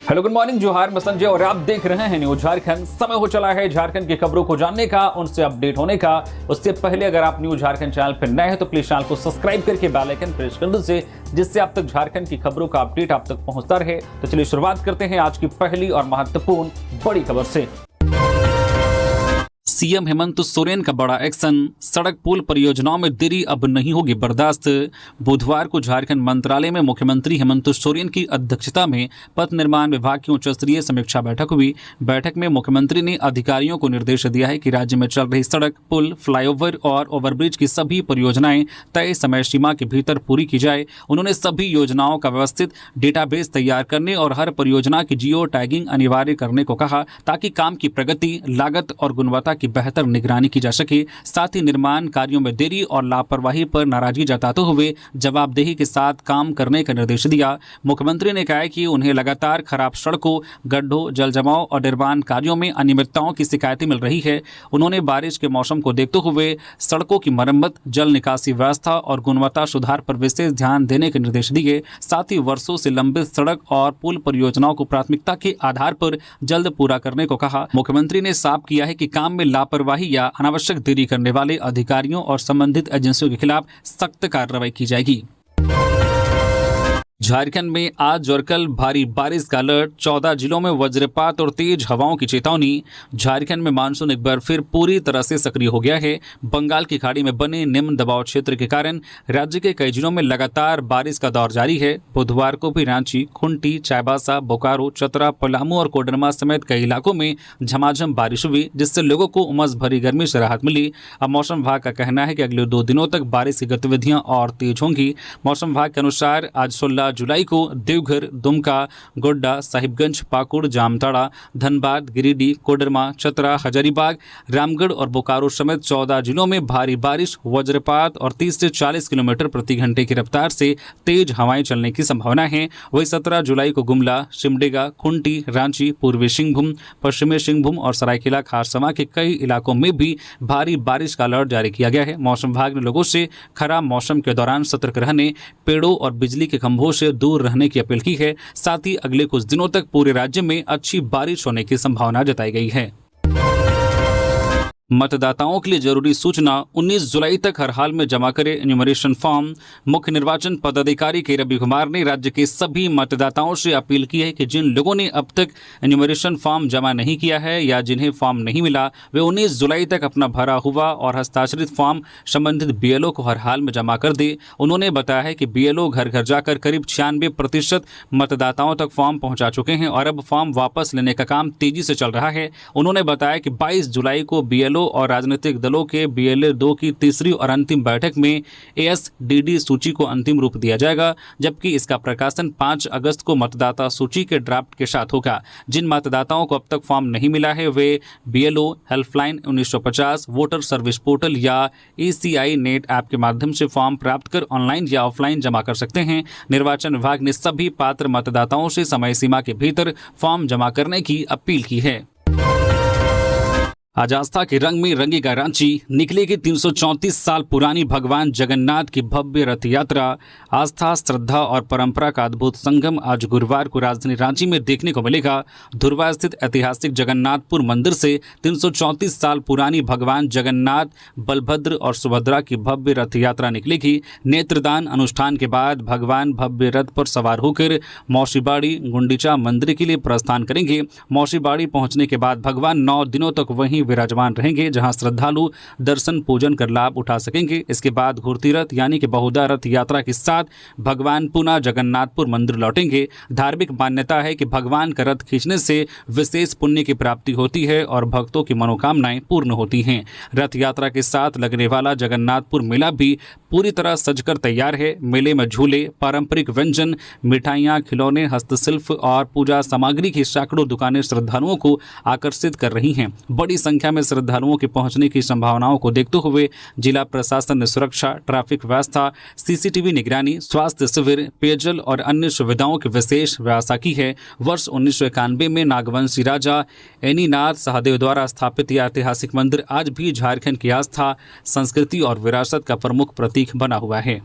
Hello good morning, जोहार, मैं संजय और आप देख रहे हैं न्यूज झारखंड। समय हो चला है झारखंड की खबरों को जानने का, उनसे अपडेट होने का। उससे पहले अगर आप न्यूज झारखंड चैनल पर नए हैं तो प्लीज चैनल को सब्सक्राइब करके बेल आइकन प्रेस कर दीजिए, जिससे आप तक झारखंड की खबरों का अपडेट आप तक पहुंचता रहे। तो चलिए शुरुआत करते हैं आज की पहली और महत्वपूर्ण बड़ी खबर से। सीएम हेमंत सोरेन का बड़ा एक्शन, सड़क पुल परियोजनाओं में देरी अब नहीं होगी बर्दाश्त। बुधवार को झारखंड मंत्रालय में मुख्यमंत्री हेमंत सोरेन की अध्यक्षता में पथ निर्माण विभाग की उच्च स्तरीय समीक्षा बैठक हुई। बैठक में मुख्यमंत्री ने अधिकारियों को निर्देश दिया है कि राज्य में चल रही सड़क, पुल, फ्लाईओवर और ओवरब्रिज की सभी परियोजनाएं तय समय सीमा के भीतर पूरी की जाए। उन्होंने सभी योजनाओं का व्यवस्थित डेटाबेस तैयार करने और हर परियोजना की जियो टैगिंग अनिवार्य करने को कहा, ताकि काम की प्रगति, लागत और गुणवत्ता की बेहतर निगरानी की जा सके। साथ ही निर्माण कार्यों में देरी और लापरवाही पर नाराजगी जताते हुए जवाबदेही के साथ काम करने का निर्देश दिया। मुख्यमंत्री ने कहा कि उन्हें लगातार खराब सड़कों, गड्ढों, जल जमाव और निर्माण कार्यों में अनियमितताओं की शिकायतें मिल रही है। उन्होंने बारिश के मौसम को देखते हुए सड़कों की मरम्मत, जल निकासी व्यवस्था और गुणवत्ता सुधार पर विशेष ध्यान देने के निर्देश दिए। साथ ही वर्षों से लंबित सड़क और पुल परियोजनाओं को प्राथमिकता के आधार पर जल्द पूरा करने को कहा। मुख्यमंत्री ने साफ किया है कि काम में लापरवाही या अनावश्यक देरी करने वाले अधिकारियों और संबंधित एजेंसियों के खिलाफ सख्त कार्रवाई की जाएगी। झारखंड में आज और कल भारी बारिश का अलर्ट, 14 जिलों में वज्रपात और तेज हवाओं की चेतावनी। झारखंड में मानसून एक बार फिर पूरी तरह से सक्रिय हो गया है। बंगाल की खाड़ी में बने निम्न दबाव क्षेत्र के कारण राज्य के कई जिलों में लगातार बारिश का दौर जारी है। बुधवार को भी रांची, खूंटी, चाईबासा, बोकारो, चतरा, पलामू और कोडरमा समेत कई इलाकों में झमाझम बारिश हुई, जिससे लोगों को उमस भरी गर्मी से राहत मिली। अब मौसम विभाग का कहना है कि अगले 2 दिनों तक बारिश की गतिविधियां और तेज होंगी। मौसम विभाग के अनुसार आज 16 जुलाई को देवघर, दुमका, गोड्डा, साहिबगंज, पाकुड़, जामताड़ा, धनबाद, गिरिडीह, कोडरमा, चतरा, हजारीबाग, रामगढ़ और बोकारो समेत 14 जिलों में भारी बारिश, वज्रपात और 30 से 40 किलोमीटर प्रति घंटे की रफ्तार से तेज हवाएं चलने की संभावना है। वहीं 17 जुलाई को गुमला, सिमडेगा, खूंटी, रांची, पूर्वी सिंहभूम, पश्चिमी सिंहभूम और सरायकेला खारसमा के कई इलाकों में भी भारी बारिश का अलर्ट जारी किया गया है। मौसम विभाग ने लोगों से खराब मौसम के दौरान सतर्क रहने, पेड़ों और बिजली के खंभों से दूर रहने की अपील की है। साथ ही अगले कुछ दिनों तक पूरे राज्य में अच्छी बारिश होने की संभावना जताई गई है। मतदाताओं के लिए जरूरी सूचना, 19 जुलाई तक हर हाल में जमा करें एन्यूमरेशन फॉर्म। मुख्य निर्वाचन पदाधिकारी के रवि कुमार ने राज्य के सभी मतदाताओं से अपील की है कि जिन लोगों ने अब तक एन्यूमरेशन फॉर्म जमा नहीं किया है या जिन्हें फॉर्म नहीं मिला, वे 19 जुलाई तक अपना भरा हुआ और हस्ताक्षरित फॉर्म संबंधित बीएलओ को हर हाल में जमा कर दे। उन्होंने बताया है कि बीएलओ घर घर जाकर करीब 96% मतदाताओं तक फॉर्म पहुंचा चुके हैं और अब फॉर्म वापस लेने का काम तेजी से चल रहा है। उन्होंने बताया कि 22 जुलाई को बीएलओ और राजनीतिक दलों के बीएलए 2 की तीसरी और अंतिम बैठक में एएसडीडी सूची को अंतिम रूप दिया जाएगा, जबकि इसका प्रकाशन 5 अगस्त को मतदाता सूची के ड्राफ्ट के साथ होगा। जिन मतदाताओं को अब तक फॉर्म नहीं मिला है वे BLO helpline 1950, voter service portal या ECI नेट ऐप के माध्यम से फॉर्म प्राप्त कर ऑनलाइन या ऑफलाइन जमा कर सकते हैं। निर्वाचन विभाग ने सभी पात्र मतदाताओं से समय सीमा के भीतर फॉर्म जमा करने की अपील की है। आज आस्था के रंग में रंगेगा रांची, निकलेगी 334 साल पुरानी भगवान जगन्नाथ की भव्य रथ यात्रा। आस्था, श्रद्धा और परंपरा का अद्भुत संगम आज गुरुवार को राजधानी रांची में देखने को मिलेगा। धुरवा स्थित ऐतिहासिक जगन्नाथपुर मंदिर से 334 साल पुरानी भगवान जगन्नाथ, बलभद्र और सुभद्रा की भव्य रथ यात्रा निकलेगी। नेत्रदान अनुष्ठान के बाद भगवान भव्य रथ पर सवार होकर मौसीबाड़ी गुंडीचा मंदिर के लिए प्रस्थान करेंगे। मौसीबाड़ी पहुंचने के बाद भगवान 9 दिनों तक वहीं विराजमान रहेंगे, जहां श्रद्धालु दर्शन पूजन कर लाभ उठा सकेंगे। इसके बाद घूर्ती रथ यानी कि बहुधा रथ यात्रा के साथ भगवान पुनः जगन्नाथपुर मंदिर लौटेंगे। धार्मिक मान्यता है कि भगवान का रथ खींचने से विशेष पुण्य की प्राप्ति होती है और भक्तों की मनोकामनाएं पूर्ण होती हैं। रथ यात्रा के साथ लगने वाला जगन्नाथपुर मेला भी पूरी तरह सजकर तैयार है। मेले में झूले, पारंपरिक व्यंजन, मिठाइयाँ, खिलौने, हस्तशिल्प और पूजा सामग्री की सैकड़ों दुकानें श्रद्धालुओं को आकर्षित कर रही हैं। बड़ी संख्या में श्रद्धालुओं के पहुंचने की संभावनाओं को देखते हुए जिला प्रशासन ने सुरक्षा, ट्रैफिक व्यवस्था, सीसीटीवी निगरानी, स्वास्थ्य शिविर, पेयजल और अन्य सुविधाओं की विशेष व्यवस्था की है। वर्ष 1991 में नागवंशी राजा एनीनाथ सहदेव द्वारा स्थापित यह ऐतिहासिक मंदिर आज भी झारखंड की आस्था, संस्कृति और विरासत का प्रमुख प्रतीक बना हुआ है।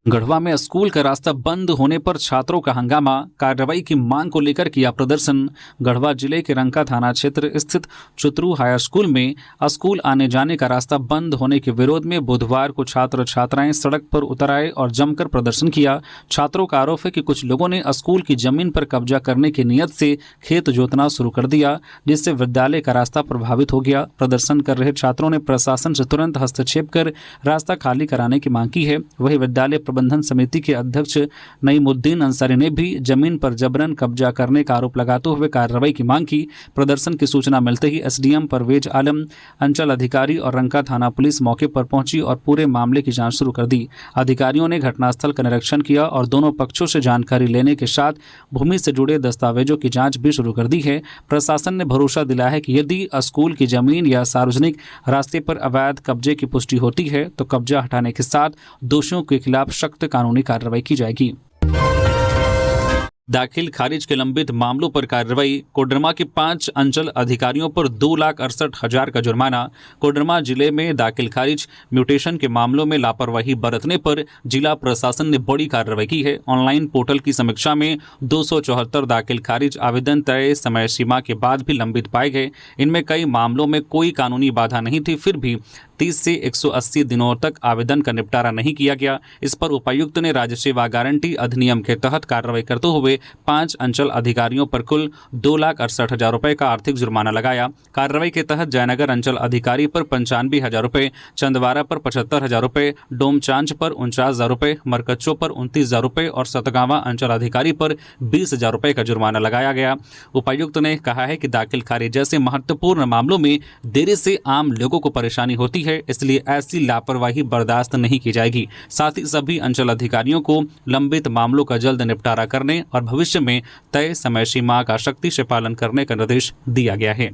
गढ़वा में स्कूल का रास्ता बंद होने पर छात्रों का हंगामा, कार्रवाई की मांग को लेकर किया प्रदर्शन। गढ़वा जिले के रंका थाना क्षेत्र स्थित चुतरू हाई स्कूल में स्कूल आने जाने का रास्ता बंद होने के विरोध में बुधवार को छात्र छात्राएं सड़क पर उतर आए और जमकर प्रदर्शन किया। छात्रों का आरोप है कि कुछ लोगों ने स्कूल की जमीन पर कब्जा करने की नीयत से खेत जोतना शुरू कर दिया, जिससे विद्यालय का रास्ता प्रभावित हो गया। प्रदर्शन कर रहे छात्रों ने प्रशासन से तुरंत हस्तक्षेप कर रास्ता खाली कराने की मांग की है। वहीं विद्यालय प्रबंधन समिति के अध्यक्ष नईमुद्दीन अंसारी ने भी जमीन पर जबरन कब्जा करने का आरोप लगाते हुए कार्रवाई की मांग की। प्रदर्शन की सूचना मिलते ही एसडीएम परवेज आलम, अंचल अधिकारी और रंका थाना पुलिस मौके पर पहुंची और पूरे मामले की जांच शुरू कर दी। अधिकारियों ने घटनास्थल का निरीक्षण किया और दोनों पक्षों से जानकारी लेने के साथ भूमि से जुड़े दस्तावेजों की जांच भी शुरू कर दी है। प्रशासन ने भरोसा दिलाया है कि यदि स्कूल की जमीन या सार्वजनिक रास्ते पर अवैध कब्जे की पुष्टि होती है तो कब्जा हटाने के साथ दोषियों के खिलाफ सख्त कानूनी कार्रवाई की जाएगी। दाखिल खारिज के लंबित मामलों पर कार्रवाई, कोडरमा के 5 अंचल अधिकारियों पर 2,68,000 का जुर्माना। कोडरमा जिले में दाखिल खारिज म्यूटेशन के मामलों में लापरवाही बरतने पर जिला प्रशासन ने बड़ी कार्रवाई की है। ऑनलाइन पोर्टल की समीक्षा में 274 दाखिल खारिज आवेदन तय समय सीमा के बाद भी लंबित पाए गए। इनमें कई मामलों में कोई कानूनी बाधा नहीं थी, फिर भी 30 से 180 दिनों तक आवेदन का निपटारा नहीं किया गया। इस पर उपायुक्त ने राज्य सेवा गारंटी अधिनियम के तहत कार्रवाई करते हुए 5 अंचल अधिकारियों पर कुल 2,68,000 रुपए का आर्थिक जुर्माना लगाया। कार्रवाई के तहत जयनगर अंचल अधिकारी पर 95,000 रुपए, चंदवारा पर 75,000 रुपए, डोमचांच पर 49,000 रुपए, मरकच्चो पर 29,000 रुपए और सतगावा अंचल अधिकारी पर 20,000 रुपए का जुर्माना लगाया गया। उपायुक्त ने कहा है कि दाखिल खारिज जैसे महत्वपूर्ण मामलों में देरी से आम लोगों को परेशानी होती है, इसलिए ऐसी लापरवाही बर्दाश्त नहीं की जाएगी। साथ ही सभी अंचल अधिकारियों को लंबित मामलों का जल्द निपटारा करने और भविष्य में तय समय सीमा का सख्ती से पालन करने का निर्देश दिया गया है।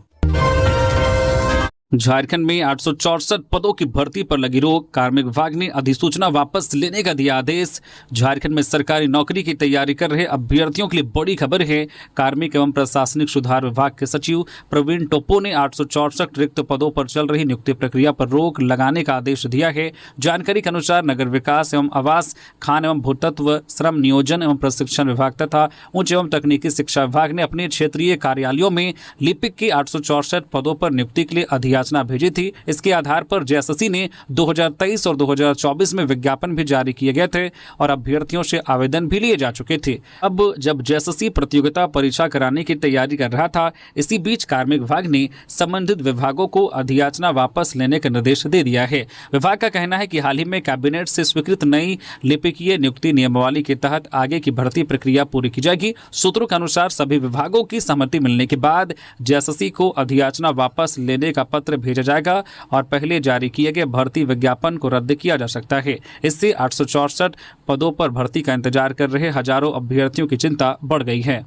झारखंड में 864 पदों की भर्ती पर लगी रोक, कार्मिक विभाग ने अधिसूचना वापस लेने का दिया आदेश। झारखंड में सरकारी नौकरी की तैयारी कर रहे अभ्यर्थियों के लिए बड़ी खबर है। कार्मिक एवं प्रशासनिक सुधार विभाग के सचिव प्रवीण टोप्पो ने 864 रिक्त पदों पर चल रही नियुक्ति प्रक्रिया पर रोक लगाने का आदेश दिया है। जानकारी के अनुसार नगर विकास एवं आवास, खान एवं भूतत्व, श्रम नियोजन एवं प्रशिक्षण विभाग तथा उच्च एवं तकनीकी शिक्षा विभाग ने अपने क्षेत्रीय कार्यालयों में लिपिक के 864 पदों पर नियुक्ति के लिए अधियाचना भेजी थी। इसके आधार पर जेएसएससी ने 2023 और 2024 में विज्ञापन भी जारी किए गए थे और अभ्यर्थियों से आवेदन भी लिए जा चुके थे। अब जब जेएसएससी प्रतियोगिता परीक्षा कराने की तैयारी कर रहा था, इसी बीच कार्मिक विभाग ने संबंधित विभागों को अधियाचना वापस लेने का निर्देश दे दिया है। विभाग का कहना है कि हाल ही में कैबिनेट से स्वीकृत नई लिपिकीय नियुक्ति नियमावली के तहत आगे की भर्ती प्रक्रिया पूरी की जाएगी। सूत्रों के अनुसार सभी विभागों की सहमति मिलने के बाद जेएसएससी को अधियाचना वापस लेने का पत्र भेजा जाएगा और पहले जारी किए गए भर्ती विज्ञापन को रद्द किया जा सकता है। इससे 864 पदों पर भर्ती का इंतजार कर रहे हजारों अभ्यर्थियों की चिंता बढ़ गई है।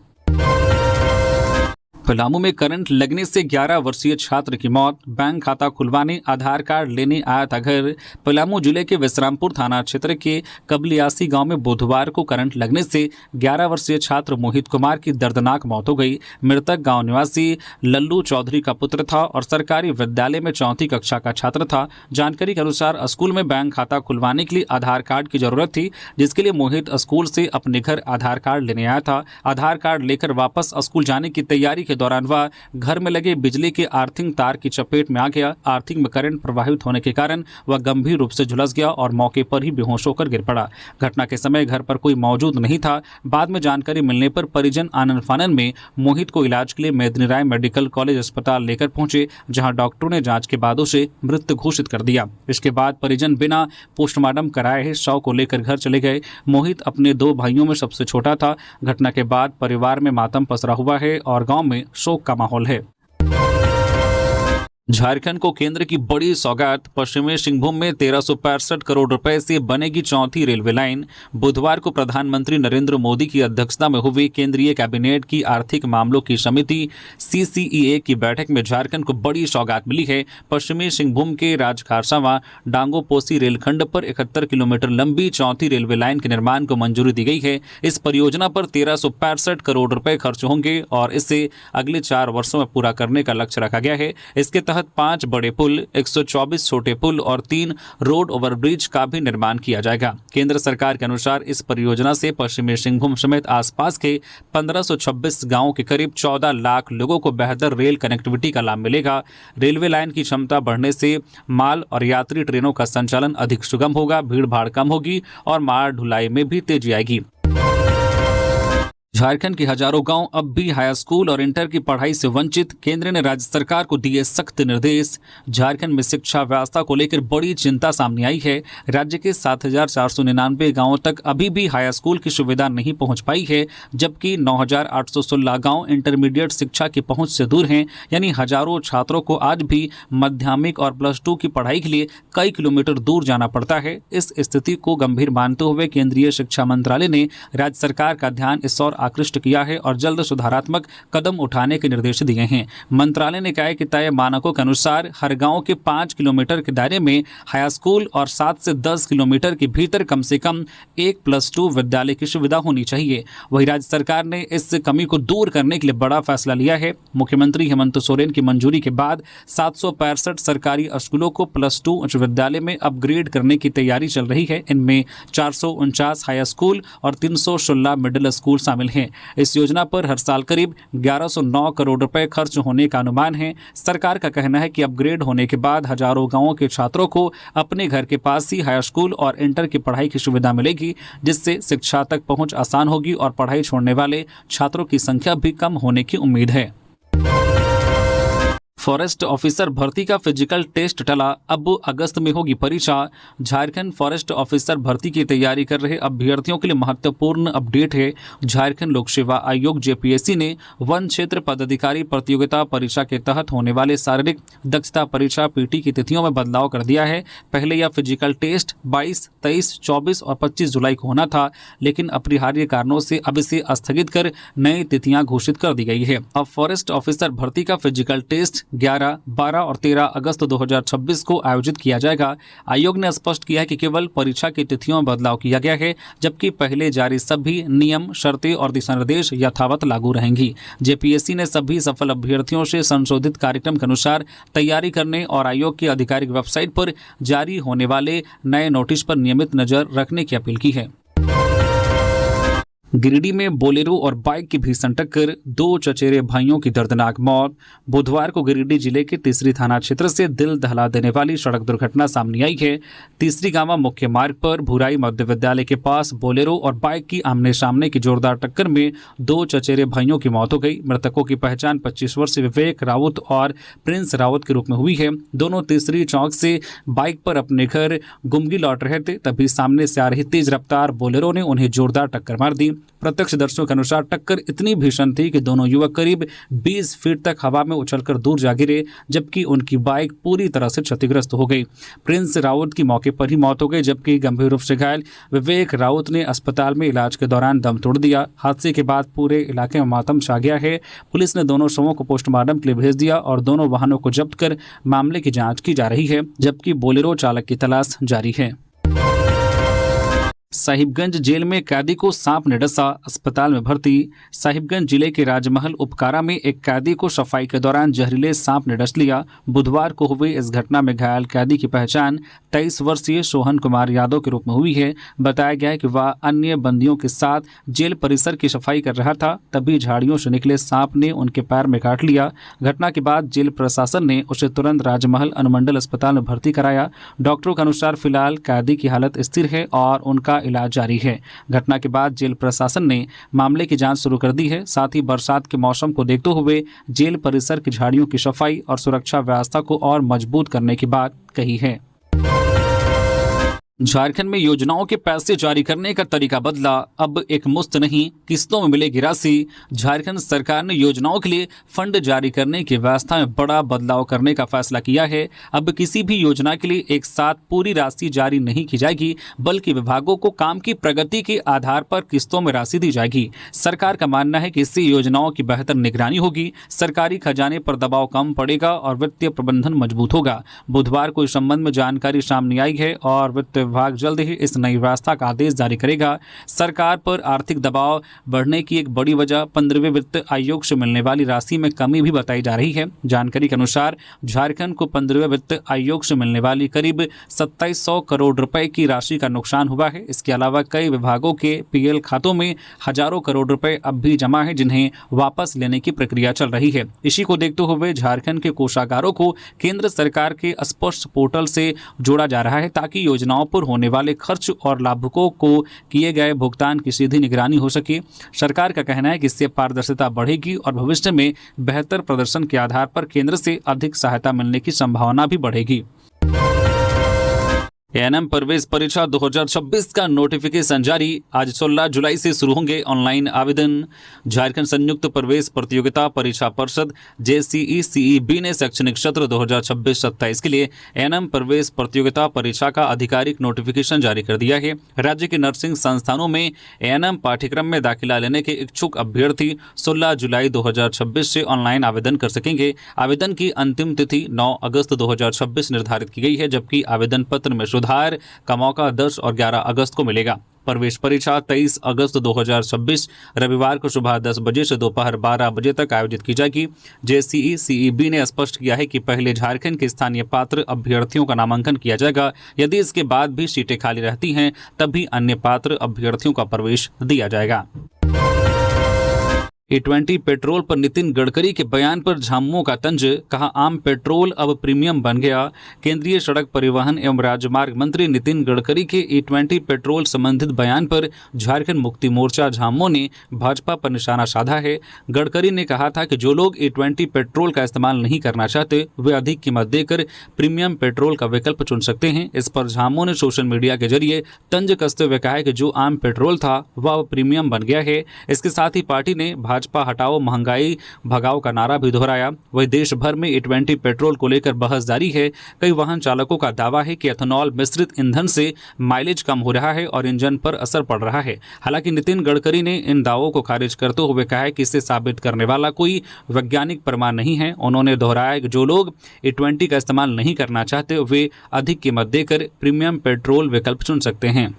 पलामू में करंट लगने से 11 वर्षीय छात्र की मौत, बैंक खाता खुलवाने आधार कार्ड लेने आया था घर। पलामू जिले के विश्रामपुर थाना क्षेत्र के कबलियासी गांव में बुधवार को करंट लगने से 11 वर्षीय छात्र मोहित कुमार की दर्दनाक मौत हो गई। मृतक गांव निवासी लल्लू चौधरी का पुत्र था और सरकारी विद्यालय में 4वीं कक्षा का छात्र था। जानकारी के अनुसार स्कूल में बैंक खाता खुलवाने के लिए आधार कार्ड की जरूरत थी, जिसके लिए मोहित स्कूल से अपने घर आधार कार्ड लेने आया था। आधार कार्ड लेकर वापस स्कूल जाने की तैयारी के दौरान वह घर में लगे बिजली के आर्थिंग तार की चपेट में आ गया। आर्थिंग में करंट प्रवाहित होने के कारण वह गंभीर रूप से झुलस गया और मौके पर ही बेहोश होकर गिर पड़ा। घटना के समय घर पर कोई मौजूद नहीं था। बाद में जानकारी मिलने पर परिजन आनन फानन में मोहित को इलाज के लिए मेदिनी राय मेडिकल कॉलेज अस्पताल लेकर पहुंचे, जहां डॉक्टरों ने जांच के बाद उसे मृत घोषित कर दिया। इसके बाद परिजन बिना पोस्टमार्टम कराए ही शव को लेकर घर चले गए। मोहित अपने 2 भाइयों में सबसे छोटा था। घटना के बाद परिवार में मातम पसरा हुआ है और गांव में शोक का माहौल है। झारखंड को केंद्र की बड़ी सौगात, पश्चिमी सिंहभूम में 1365 करोड़ रुपए से बनेगी 4थी रेलवे लाइन। बुधवार को प्रधानमंत्री नरेंद्र मोदी की अध्यक्षता में हुई केंद्रीय कैबिनेट की आर्थिक मामलों की समिति CCEA की बैठक में झारखंड को बड़ी सौगात मिली है। पश्चिमी सिंहभूम के राजखारसावा डांगोपोसी रेलखंड पर 71 किलोमीटर लंबी 4थी रेलवे लाइन के निर्माण को मंजूरी दी गई है। इस परियोजना पर 1365 करोड़ रुपए खर्च होंगे और इसे अगले 4 वर्षों में पूरा करने का लक्ष्य रखा गया है। इसके तहत तहत 5 बड़े पुल, 124 छोटे पुल और 3 रोड ओवरब्रिज का भी निर्माण किया जाएगा। केंद्र सरकार के अनुसार इस परियोजना से पश्चिमी सिंहभूम समेत आसपास के 1526 गांवों के करीब 14 लाख लोगों को बेहतर रेल कनेक्टिविटी का लाभ मिलेगा। रेलवे लाइन की क्षमता बढ़ने से माल और यात्री ट्रेनों का संचालन अधिक सुगम होगा, भीड़ भाड़ कम होगी और माल ढुलाई में भी तेजी आएगी। झारखंड के हजारों गांव अब भी हाई स्कूल और इंटर की पढ़ाई से वंचित, केंद्र ने राज्य सरकार को दिए सख्त निर्देश। झारखंड में शिक्षा व्यवस्था को लेकर बड़ी चिंता सामने आई है। राज्य के 7,499 गांवों तक अभी भी हाई स्कूल की सुविधा नहीं पहुंच पाई है, जबकि 9,816 गांव इंटरमीडिएट शिक्षा की पहुंच से दूर हैं। यानी हजारों छात्रों को आज भी माध्यमिक और +2 की पढ़ाई के लिए कई किलोमीटर दूर जाना पड़ता है। इस स्थिति को गंभीर मानते हुए केंद्रीय शिक्षा मंत्रालय ने राज्य सरकार का ध्यान इस ओर आकृष्ट किया है और जल्द सुधारात्मक कदम उठाने के निर्देश दिए हैं। मंत्रालय ने कहा है कि तय मानकों के अनुसार हर गांव के 5 किलोमीटर के दायरे में हाई स्कूल और 7 से 10 किलोमीटर के भीतर कम से कम 1+2 विद्यालय की सुविधा होनी चाहिए। वही राज्य सरकार ने इस कमी को दूर करने के लिए बड़ा फैसला लिया है। मुख्यमंत्री हेमंत सोरेन की मंजूरी के बाद 765 सरकारी स्कूलों को +2 उच्च विद्यालय में अपग्रेड करने की तैयारी चल रही है। इनमें 449 हाई स्कूल और 316 मिडिल स्कूल शामिल हैं। इस योजना पर हर साल करीब 1109 करोड़ रुपए खर्च होने का अनुमान है। सरकार का कहना है कि अपग्रेड होने के बाद हजारों गांवों के छात्रों को अपने घर के पास ही हाई स्कूल और इंटर की पढ़ाई की सुविधा मिलेगी, जिससे शिक्षा तक पहुंच आसान होगी और पढ़ाई छोड़ने वाले छात्रों की संख्या भी कम होने की उम्मीद है। फॉरेस्ट ऑफिसर भर्ती का फिजिकल टेस्ट टला, अब अगस्त में होगी परीक्षा। झारखंड फॉरेस्ट ऑफिसर भर्ती की तैयारी कर रहे अभ्यर्थियों के लिए महत्वपूर्ण अपडेट है। झारखंड लोक सेवा आयोग जेपीएससी ने वन क्षेत्र पदाधिकारी प्रतियोगिता परीक्षा के तहत होने वाले शारीरिक दक्षता परीक्षा पीटी की तिथियों में बदलाव कर दिया है। पहले यह फिजिकल टेस्ट 22, 23, 24 और 25 जुलाई को होना था, लेकिन अपरिहार्य कारणों से अब इसे स्थगित कर नई तिथियां घोषित कर दी गई है। अब फॉरेस्ट ऑफिसर भर्ती का फिजिकल टेस्ट 11, 12 और 13 अगस्त 2026 को आयोजित किया जाएगा। आयोग ने स्पष्ट किया है कि केवल परीक्षा की तिथियों में बदलाव किया गया है, जबकि पहले जारी सभी नियम, शर्तें और दिशा निर्देश यथावत लागू रहेंगी। जेपीएससी ने सभी सफल अभ्यर्थियों से संशोधित कार्यक्रम के अनुसार तैयारी करने और आयोग की आधिकारिक वेबसाइट पर जारी होने वाले नए नोटिस पर नियमित नजर रखने की अपील की है। गिरिडीह में बोलेरो और बाइक की भीषण टक्कर, 2 चचेरे भाइयों की दर्दनाक मौत। बुधवार को गिरिडीह जिले के तीसरी थाना क्षेत्र से दिल दहला देने वाली सड़क दुर्घटना सामने आई है। तीसरी गांवा मुख्य मार्ग पर भुराई मध्य विद्यालय के पास बोलेरो और बाइक की आमने सामने की जोरदार टक्कर में 2 चचेरे भाइयों की मौत हो गई। मृतकों की पहचान 25 वर्षीय विवेक राउत और प्रिंस राउत के रूप में हुई है। दोनों तीसरी चौक से बाइक पर अपने घर गुमगी लौट रहे थे, तभी सामने से आ रही तेज रफ्तार बोलेरो ने उन्हें जोरदार टक्कर मार दी। प्रत्यक्षदर्शियों के अनुसार टक्कर इतनी भीषण थी कि दोनों युवक करीब 20 फीट तक हवा में उछलकर दूर जा गिरे, जबकि उनकी बाइक पूरी तरह से क्षतिग्रस्त हो गई। प्रिंस राउत की मौके पर ही मौत हो गई, जबकि गंभीर रूप से घायल विवेक राउत ने अस्पताल में इलाज के दौरान दम तोड़ दिया। हादसे के बाद पूरे इलाके में मातम छा गया है। पुलिस ने दोनों शवों को पोस्टमार्टम के लिए भेज दिया और दोनों वाहनों को जब्त कर मामले की जाँच की जा रही है, जबकि बोलेरो चालक की तलाश जारी है। साहिबगंज जेल में कैदी को सांप ने डसा, अस्पताल में भर्ती। साहिबगंज जिले के राजमहल उपकारा में एक कैदी को सफाई के दौरान जहरीले सांप ने डस लिया। बुधवार को हुई इस घटना में घायल कैदी की पहचान 23 वर्षीय सोहन कुमार यादव के रूप में हुई है। बताया गया है कि वह अन्य बंदियों के साथ जेल परिसर की सफाई कर रहा था, तभी झाड़ियों से निकले सांप ने उनके पैर में काट लिया। घटना के बाद जेल प्रशासन ने उसे तुरंत राजमहल अनुमंडल अस्पताल में भर्ती कराया। डॉक्टरों के अनुसार फिलहाल कैदी की हालत स्थिर है और उनका इलाज जारी है। घटना के बाद जेल प्रशासन ने मामले की जांच शुरू कर दी है। साथ ही बरसात के मौसम को देखते हुए जेल परिसर की झाड़ियों की सफाई और सुरक्षा व्यवस्था को और मजबूत करने की बात कही है। झारखंड में योजनाओं के पैसे जारी करने का तरीका बदला, अब एक मुश्त नहीं किस्तों में मिलेगी राशि। झारखंड सरकार ने योजनाओं के लिए फंड जारी करने की व्यवस्था में बड़ा बदलाव करने का फैसला किया है। अब किसी भी योजना के लिए एक साथ पूरी राशि जारी नहीं की जाएगी, बल्कि विभागों को काम की प्रगति के आधार पर किस्तों में राशि दी जाएगी। सरकार का मानना है कि इससे योजनाओं की बेहतर निगरानी होगी, सरकारी खजाने पर दबाव कम पड़ेगा और वित्तीय प्रबंधन मजबूत होगा। बुधवार को इस संबंध में जानकारी सामने आई है और वित्त विभाग जल्द ही इस नई व्यवस्था का आदेश जारी करेगा। सरकार पर आर्थिक दबाव बढ़ने की एक बड़ी वजह 15वें वित्त आयोग से मिलने वाली राशि में कमी भी बताई जा रही है। जानकारी के अनुसार झारखंड को 15वें वित्त आयोग से मिलने वाली करीब 2700 करोड़ रुपए की राशि का नुकसान हुआ है। इसके अलावा कई विभागों के पीएल खातों में हजारों करोड़ रुपए अब भी जमा है, जिन्हें वापस लेने की प्रक्रिया चल रही है। इसी को देखते हुए झारखंड के कोषागारों को केंद्र सरकार के स्पष्ट पोर्टल से जोड़ा जा रहा है, ताकि योजनाओं पर होने वाले खर्च और लाभुकों को किए गए भुगतान की सीधी निगरानी हो सके। सरकार का कहना है कि इससे पारदर्शिता बढ़ेगी और भविष्य में बेहतर प्रदर्शन के आधार पर केंद्र से अधिक सहायता मिलने की संभावना भी बढ़ेगी। एएनएम प्रवेश परीक्षा 2026 का नोटिफिकेशन जारी। आज 16 जुलाई से शुरू होंगे ऑनलाइन आवेदन। झारखंड संयुक्त प्रवेश प्रतियोगिता परीक्षा परिषद JCE-CEB ने शैक्षणिक सत्र 2026-27 के लिए एएनएम प्रवेश प्रतियोगिता परीक्षा का आधिकारिक नोटिफिकेशन जारी कर दिया है। राज्य के नर्सिंग संस्थानों में एएनएम पाठ्यक्रम में दाखिला लेने के इच्छुक अभ्यर्थी 16 जुलाई 2026 से ऑनलाइन आवेदन कर सकेंगे। आवेदन की अंतिम तिथि 9 अगस्त 2026 निर्धारित की गई है, जबकि आवेदन पत्र में सुधार का मौका 10 और 11 अगस्त को मिलेगा। प्रवेश परीक्षा 23 अगस्त 2026 रविवार को सुबह 10 बजे से दोपहर 12 बजे तक आयोजित की जाएगी। JCE-CEB ने स्पष्ट किया है कि पहले झारखंड के स्थानीय पात्र अभ्यर्थियों का नामांकन किया जाएगा। यदि इसके बाद भी सीटें खाली रहती हैं, तब भी अन्य पात्र अभ्यर्थियों का प्रवेश दिया जाएगा। E20 पेट्रोल पर नितिन गडकरी के बयान पर झामुमो का तंज, कहा आम पेट्रोल अब प्रीमियम बन गया। केंद्रीय सड़क परिवहन एवं राजमार्ग मंत्री नितिन गडकरी के E20 पेट्रोल संबंधित बयान पर झारखंड मुक्ति मोर्चा झामुमो ने भाजपा पर निशाना साधा है। गडकरी ने कहा था कि जो लोग E20 पेट्रोल का इस्तेमाल नहीं करना चाहते, वे अधिक कीमत देकर प्रीमियम पेट्रोल का विकल्प चुन सकते हैं। इस पर झामुमो ने सोशल मीडिया के जरिए तंज कसते हुए कहा है कि जो आम पेट्रोल था वह अब प्रीमियम बन गया है। इसके साथ ही पार्टी ने भाजपा हटाओ महंगाई भगाओ का नारा भी दोहराया। वही देश भर में E20 पेट्रोल को लेकर बहस जारी है। कई वाहन चालकों का दावा है कि एथेनॉल मिश्रित ईंधन से माइलेज कम हो रहा है और इंजन पर असर पड़ रहा है। हालांकि नितिन गडकरी ने इन दावों को खारिज करते हुए कहा है कि इसे साबित करने वाला कोई वैज्ञानिक प्रमाण नहीं है। उन्होंने दोहराया कि जो लोग E20 का इस्तेमाल नहीं करना चाहते, वे अधिक कीमत देकर प्रीमियम पेट्रोल विकल्प चुन सकते हैं।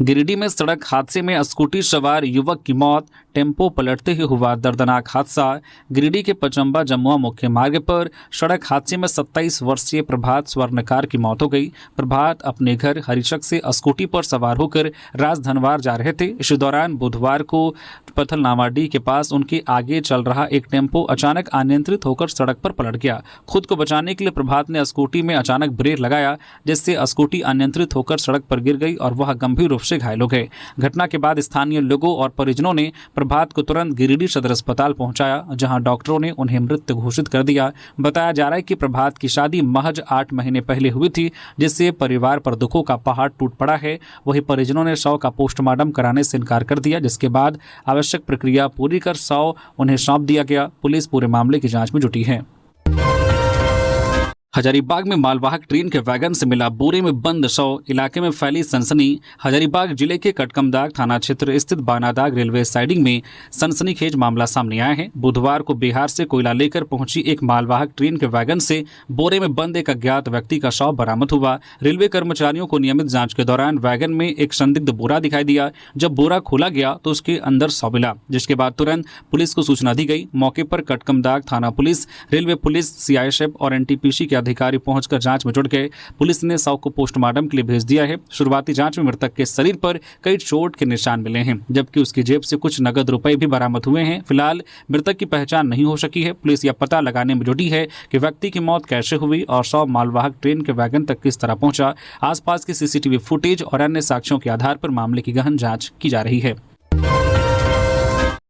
गिरिडीह में सड़क हादसे में स्कूटी सवार युवक की मौत, टेम्पो पलटते ही हुआ दर्दनाक हादसा। गिरिडीह के पचम्बा जमुआ मुख्य मार्ग पर सड़क हादसे में 27 वर्षीय प्रभात स्वर्णकार की मौत हो गई। प्रभात अपने घर हरिशक से स्कूटी पर सवार होकर राजधनवार जा रहे थे। इस दौरान बुधवार को पथलनामाडीह के पास उनके आगे चल रहा एक टेम्पो अचानक अनियंत्रित होकर सड़क पर पलट गया। खुद को बचाने के लिए प्रभात ने स्कूटी में अचानक ब्रेक लगाया, जिससे स्कूटी अनियंत्रित होकर सड़क पर गिर गई और वह गंभीर रूप से घायल हो गए। घटना के बाद स्थानीय लोगों और परिजनों ने प्रभात को तुरंत गिरिडीह सदर अस्पताल पहुंचाया, जहां डॉक्टरों ने उन्हें मृत घोषित कर दिया। बताया जा रहा है कि प्रभात की शादी महज 8 महीने पहले हुई थी, जिससे परिवार पर दुखों का पहाड़ टूट पड़ा है। वहीं परिजनों ने शव का पोस्टमार्टम कराने से इनकार कर दिया, जिसके बाद आवश्यक प्रक्रिया पूरी कर शव उन्हें सौंप दिया गया। पुलिस पूरे मामले की जांच में जुटी है। हजारीबाग में मालवाहक ट्रेन के वैगन से मिला बोरे में बंद शव, इलाके में फैली सनसनी। हजारीबाग जिले के कटकमदाग थाना क्षेत्र स्थित बानादाग रेलवे साइडिंग में सनसनीखेज मामला सामने आया है। बुधवार को बिहार से कोयला लेकर पहुंची एक मालवाहक ट्रेन के वैगन से बोरे में बंद एक अज्ञात व्यक्ति का शव बरामद हुआ। रेलवे कर्मचारियों को नियमित जांच के दौरान वैगन में एक संदिग्ध बोरा दिखाई दिया। जब बोरा खोला गया तो उसके अंदर शव मिला, जिसके बाद तुरंत पुलिस को सूचना दी गई। मौके पर कटकमदाग थाना पुलिस, रेलवे पुलिस, CISF और NTPC के अधिकारी पहुंचकर जांच में जुट गए। पुलिस ने शव को पोस्टमार्टम के लिए भेज दिया है। शुरुआती जांच में मृतक के शरीर पर कई चोट के निशान मिले हैं, जबकि उसकी जेब से कुछ नगद रुपए भी बरामद हुए हैं। फिलहाल मृतक की पहचान नहीं हो सकी है। पुलिस यह पता लगाने में जुटी है कि व्यक्ति की मौत कैसे हुई और शव मालवाहक ट्रेन के वैगन तक किस तरह पहुंचा। आसपास की CCTV फुटेज और अन्य साक्ष्यों के आधार पर मामले की गहन जांच की जा रही है।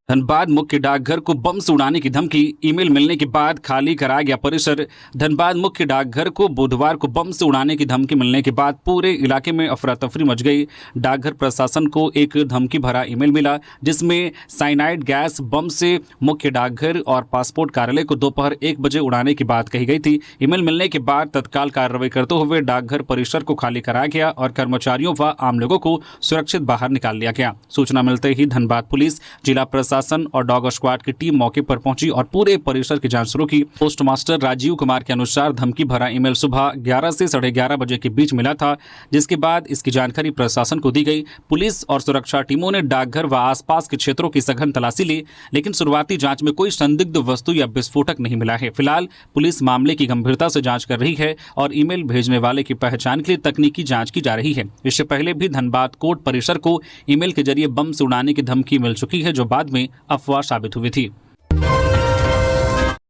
धनबाद मुख्य डाकघर को बम से उड़ाने की धमकी, ईमेल मिलने के बाद खाली कराया गया परिसर। धनबाद मुख्य डाकघर को बुधवार को बम से उड़ाने की धमकी मिलने के बाद पूरे इलाके में अफरा तफरी मच गई। डाकघर प्रशासन को एक धमकी भरा ईमेल मिला, जिसमें साइनाइड गैस बम से मुख्य डाकघर और पासपोर्ट कार्यालय को दोपहर 1 बजे उड़ाने की बात कही गई थी। ईमेल मिलने के बाद तत्काल कार्रवाई करते हुए डाकघर परिसर को खाली कराया गया और कर्मचारियों व आम लोगों को सुरक्षित बाहर निकाल लिया गया। सूचना मिलते ही धनबाद पुलिस, जिला प्रशासन प्रशासन और डॉग स्क्वाड की टीम मौके पर पहुंची और पूरे परिसर की जांच शुरू की। पोस्ट मास्टर राजीव कुमार के अनुसार धमकी भरा ईमेल सुबह 11 से 11:30 बजे के बीच मिला था, जिसके बाद इसकी जानकारी प्रशासन को दी गई। पुलिस और सुरक्षा टीमों ने डाकघर व आसपास के क्षेत्रों की सघन तलाशी ली, लेकिन शुरुआती जांच में कोई संदिग्ध वस्तु या विस्फोटक नहीं मिला है। फिलहाल पुलिस मामले की गंभीरता से जांच कर रही है और ईमेल भेजने वाले की पहचान के लिए तकनीकी जांच की जा रही है। इससे पहले भी धनबाद कोर्ट परिसर को ईमेल के जरिए बम से उड़ाने की धमकी मिल चुकी है, जो बाद में अफवाह साबित हुई थी।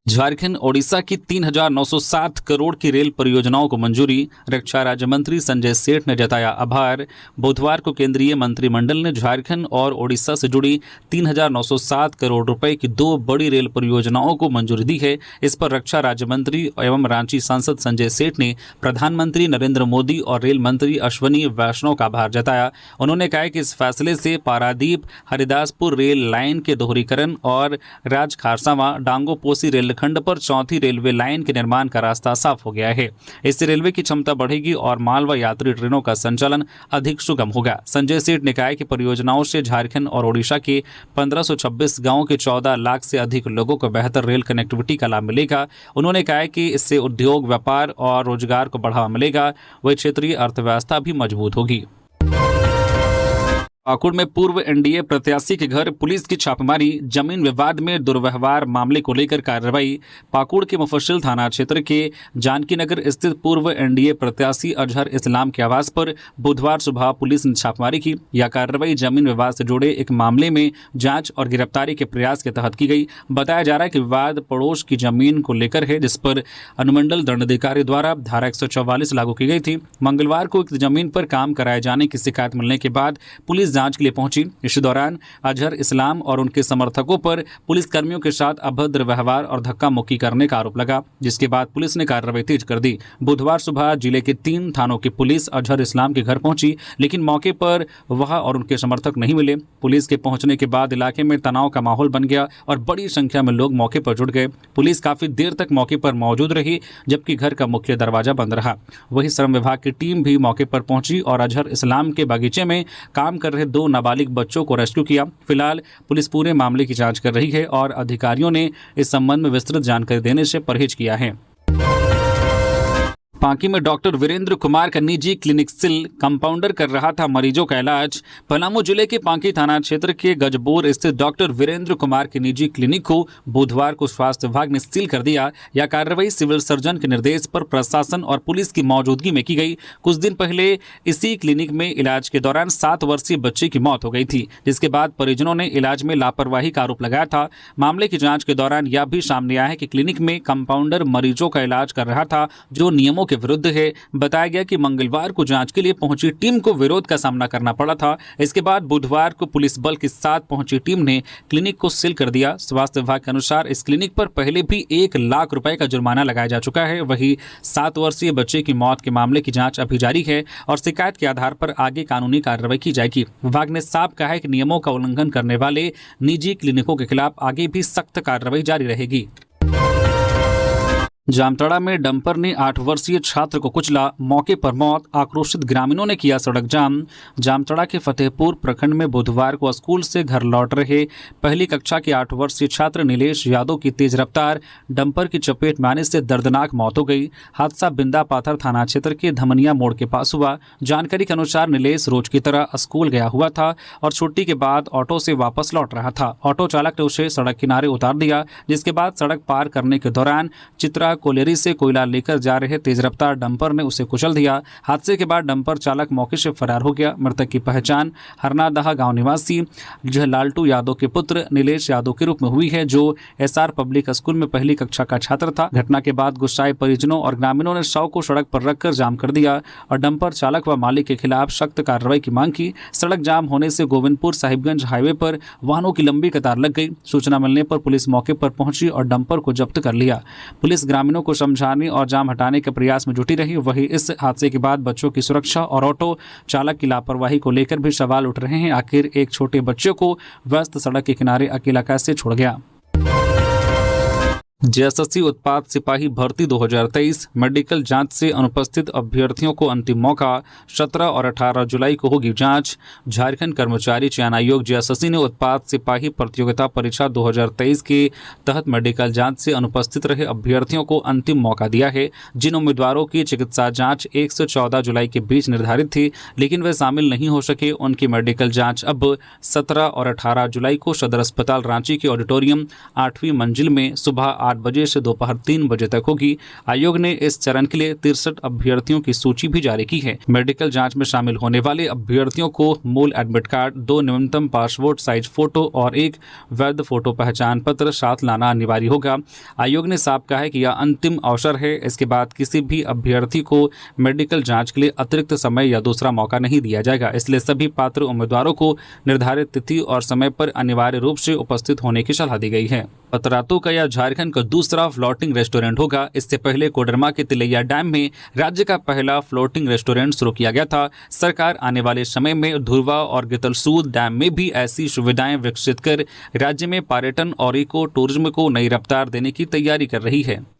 झारखंड ओडिशा की 3,907 करोड़ की रेल परियोजनाओं को मंजूरी, रक्षा राज्य मंत्री संजय सेठ ने जताया आभार। बुधवार को केंद्रीय मंत्रिमंडल ने झारखंड और ओडिशा से जुड़ी 3,907 करोड़ रुपए की 2 बड़ी रेल परियोजनाओं को मंजूरी दी है। इस पर रक्षा राज्य मंत्री एवं रांची सांसद संजय सेठ ने प्रधानमंत्री नरेंद्र मोदी और रेल मंत्री अश्वनी वैष्णव का आभार जताया। उन्होंने कहा कि इस फैसले से पारादीप हरिदासपुर रेल लाइन के दोहरीकरण और राजखारसावा डांगोपोसी रेल खंड पर चौथी रेलवे लाइन के निर्माण का रास्ता साफ हो गया है। इससे रेलवे की क्षमता बढ़ेगी और माल व यात्री ट्रेनों का संचालन अधिक सुगम होगा। संजय सेठ ने कहा कि परियोजनाओं से झारखंड और ओडिशा के 1526 गांवों के 14 लाख से अधिक लोगों को बेहतर रेल कनेक्टिविटी का लाभ मिलेगा। उन्होंने कहा कि इससे उद्योग, व्यापार और रोजगार को बढ़ावा मिलेगा, वही क्षेत्रीय अर्थव्यवस्था भी मजबूत होगी। पाकुड़ में पूर्व एनडीए प्रत्याशी के घर पुलिस की छापेमारी, जमीन विवाद में दुर्व्यवहार मामले को लेकर कार्रवाई। पाकुड़ के मुफस्सिल थाना क्षेत्र के जानकी नगर स्थित पूर्व एनडीए प्रत्याशी अजहर इस्लाम के आवास पर बुधवार सुबह पुलिस ने छापेमारी की। यह कार्रवाई जमीन विवाद से जुड़े एक मामले में जांच और गिरफ्तारी के प्रयास के तहत की गई। बताया जा रहा है कि विवाद पड़ोस की जमीन को लेकर है, जिस पर अनुमंडल दंडाधिकारी द्वारा धारा 144 लागू की गई थी। मंगलवार को एक जमीन पर काम कराए जाने की शिकायत मिलने के बाद पुलिस जांच के लिए पहुंची। इस दौरान अजहर इस्लाम और उनके समर्थकों पर पुलिस कर्मियों के साथ अभद्र व्यवहार और धक्का मुक्की करने का आरोप लगा, जिसके बाद पुलिस ने कार्रवाई तेज कर दी। बुधवार सुबह जिले के 3 थानों की पुलिस अजहर इस्लाम के घर पहुंची, लेकिन मौके पर वह और उनके समर्थक नहीं मिले। पुलिस के पहुंचने के बाद इलाके में तनाव का माहौल बन गया और बड़ी संख्या में लोग मौके पर जुट गए। पुलिस काफी देर तक मौके पर मौजूद रही, जबकि घर का मुख्य दरवाजा बंद रहा। वहीं श्रम विभाग की टीम भी मौके पर पहुंची और अजहर इस्लाम के बागीचे में काम कर रहे 2 नाबालिग बच्चों को रेस्क्यू किया। फिलहाल पुलिस पूरे मामले की जांच कर रही है और अधिकारियों ने इस संबंध में विस्तृत जानकारी देने से परहेज किया है। पांकी में डॉक्टर वीरेंद्र कुमार का निजी क्लिनिक सील, कंपाउंडर कर रहा था मरीजों का इलाज। पलामू जिले के पांकी थाना क्षेत्र के गजबोर स्थित डॉक्टर वीरेंद्र कुमार के निजी क्लिनिक को बुधवार को स्वास्थ्य विभाग ने सील कर दिया। यह कार्रवाई सिविल सर्जन के निर्देश पर प्रशासन और पुलिस की मौजूदगी में की गई। कुछ दिन पहले इसी क्लिनिक में इलाज के दौरान 7 वर्षीय बच्चे की मौत हो गई थी, जिसके बाद परिजनों ने इलाज में लापरवाही का आरोप लगाया था। मामले की जांच के दौरान यह भी सामने आया है कि क्लिनिक में कंपाउंडर मरीजों का इलाज कर रहा था, जो नियमों के विरुद्ध है। बताया गया कि मंगलवार को जांच के लिए पहुंची टीम को विरोध का सामना करना पड़ा था। इसके बाद बुधवार को पुलिस बल के साथ पहुंची टीम ने क्लिनिक को सील कर दिया। स्वास्थ्य विभाग के अनुसार इस क्लिनिक पर पहले भी 1 लाख रुपए का जुर्माना लगाया जा चुका है। वहीं 7 वर्षीय बच्चे की मौत के मामले की जांच अभी जारी है और शिकायत के आधार पर आगे कानूनी कार्रवाई की जाएगी। विभाग ने साफ कहा है कि नियमों का उल्लंघन करने वाले निजी क्लिनिकों के खिलाफ आगे भी सख्त कार्रवाई जारी रहेगी। जामताड़ा में डंपर ने 8 वर्षीय छात्र को कुचला, मौके पर मौत, आक्रोशित ग्रामीणों ने किया सड़क जाम। जामताड़ा के फतेहपुर प्रखंड में बुधवार को स्कूल से घर लौट रहे पहली कक्षा के 8 वर्षीय छात्र नीलेश यादव की तेज रफ्तार डंपर की चपेट में आने से दर्दनाक मौत हो गई। हादसा बिंदा पाथर थाना क्षेत्र के धमनिया मोड़ के पास हुआ। जानकारी के अनुसार नीलेश रोज की तरह स्कूल गया हुआ था और छुट्टी के बाद ऑटो से वापस लौट रहा था। ऑटो चालक ने उसे सड़क किनारे उतार दिया, जिसके बाद सड़क पार करने के दौरान चित्रा कोलेरी से कोयला लेकर जा रहे तेज रफ्तार डंपर ने उसे कुचल दिया। हादसे के बाद डंपर चालक मौके से फरार हो गया। मृतक की पहचान हरनादहा गांव निवासी लालटू यादव के पुत्र नीलेश यादव के रूप में हुई है, जो एसआर पब्लिक स्कूल में पहली कक्षा का छात्र था। घटना के बाद गुस्साए परिजनों और ग्रामीणों ने शव को सड़क पर रखकर जाम कर दिया और डंपर चालक व मालिक के खिलाफ सख्त कार्रवाई की मांग की। सड़क जाम होने से गोविंदपुर साहिबगंज हाईवे पर वाहनों की लंबी कतार लग गई। सूचना मिलने पर पुलिस मौके पर पहुंची और डंपर को जब्त कर लिया। पुलिस ग्रामीणों को समझाने और जाम हटाने के प्रयास में जुटी रही। वहीं इस हादसे के बाद बच्चों की सुरक्षा और ऑटो चालक की लापरवाही को लेकर भी सवाल उठ रहे हैं। आखिर एक छोटे बच्चे को व्यस्त सड़क के किनारे अकेला कैसे छोड़ गया। जेएसएससी उत्पाद सिपाही भर्ती 2023 मेडिकल जांच से अनुपस्थित अभ्यर्थियों को अंतिम मौका। 17 और 18 जुलाई को होगी जांच। झारखंड कर्मचारी चयन आयोग जेएसएससी ने उत्पाद सिपाही प्रतियोगिता परीक्षा 2023 के तहत मेडिकल जांच से अनुपस्थित रहे अभ्यर्थियों को अंतिम मौका दिया है। जिन उम्मीदवारों की चिकित्सा जाँच 1 से 14 जुलाई के बीच निर्धारित थी लेकिन वे शामिल नहीं हो सके, उनकी मेडिकल जाँच अब 17 और 18 जुलाई को सदर अस्पताल रांची के ऑडिटोरियम 8वीं मंजिल में सुबह 8 बजे से दोपहर 3 बजे तक होगी। आयोग ने इस चरण के लिए 63 अभ्यर्थियों की सूची भी जारी की है। मेडिकल जांच में शामिल होने वाले अभ्यर्थियों को मूल एडमिट कार्ड, 2 न्यूनतम पासपोर्ट साइज फोटो और 1 वैध फोटो पहचान पत्र साथ लाना अनिवार्य होगा। आयोग ने साफ कहा है कि यह अंतिम अवसर है। इसके बाद किसी भी अभ्यर्थी को मेडिकल जाँच के लिए अतिरिक्त समय या दूसरा मौका नहीं दिया जाएगा। इसलिए सभी पात्र उम्मीदवारों को निर्धारित तिथि और समय पर अनिवार्य रूप से उपस्थित होने की सलाह दी गई है। पतरातू का यह झारखंड का दूसरा फ्लोटिंग रेस्टोरेंट होगा। इससे पहले कोडरमा के तिलैया डैम में राज्य का पहला फ्लोटिंग रेस्टोरेंट शुरू किया गया था। सरकार आने वाले समय में धुरवा और गितलसूद डैम में भी ऐसी सुविधाएं विकसित कर राज्य में पर्यटन और इको टूरिज्म को नई रफ्तार देने की तैयारी कर रही है।